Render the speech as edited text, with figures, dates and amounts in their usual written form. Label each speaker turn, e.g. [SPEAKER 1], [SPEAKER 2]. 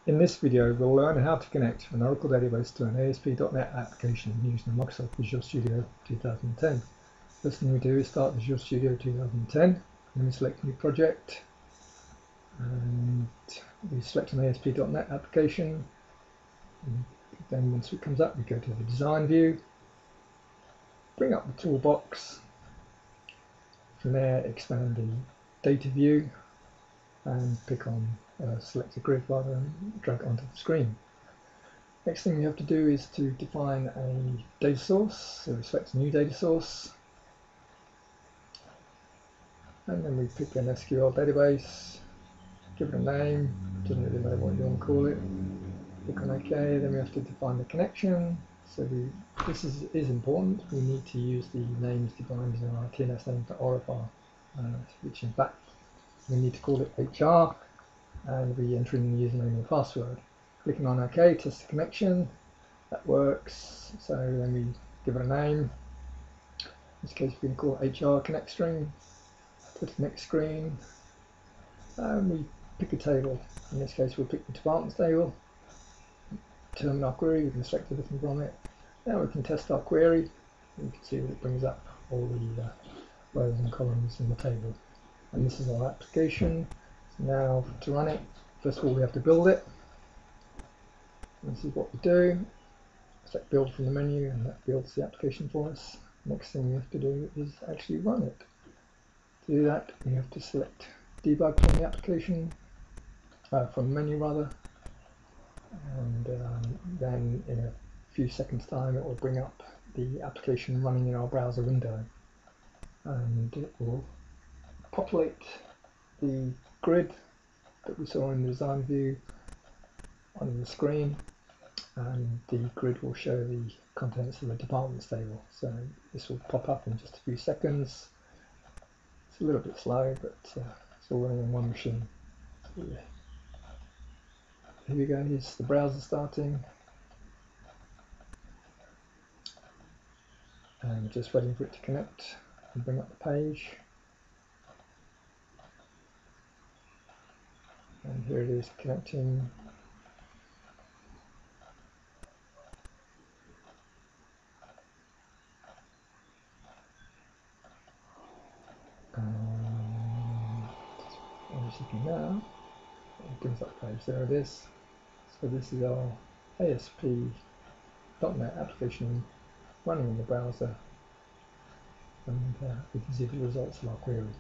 [SPEAKER 1] In this video, we'll learn how to connect an Oracle database to an ASP.NET application using the Microsoft Visual Studio 2010. First thing we do is start Visual Studio 2010, then we select New Project, and we select an ASP.NET application. And then once it comes up, we go to the Design view, bring up the toolbox. From there, expand the Data view, and pick on select a grid rather than drag it onto the screen. Next thing we have to do is to define a data source. So we select a new data source, and then we pick an SQL database, give it a name, doesn't really matter what you want to call it, click on OK. Then we have to define the connection. So this is important. We need to use the names defined in our TNS name for Oracle, which in fact we need to call it HR, and we enter in the username and password. Clicking on OK, test the connection. That works. So then we give it a name. In this case, we can call it HR connect string. To the next screen, and we pick a table. In this case, we'll pick the departments table. Determine our query. We can select everything from it. Now we can test our query. You can see that it brings up all the rows and columns in the table. And this is our application. So now to run it, first of all we have to build it. This is what we do. Select build from the menu, and that builds the application for us. Next thing we have to do is actually run it. To do that, we have to select debug from the application, from the menu rather, and then in a few seconds time it will bring up the application running in our browser window, and it will populate the grid that we saw in the design view on the screen, and the grid will show the contents of the departments table. So this will pop up in just a few seconds. It's a little bit slow, but it's all running on one machine. So, yeah. Here we go, here's the browser starting. And just waiting for it to connect and bring up the page. And here it is connecting. As you can now, it brings up the page. There it is. So this is our ASP.NET application running in the browser, and we can see the results of our query.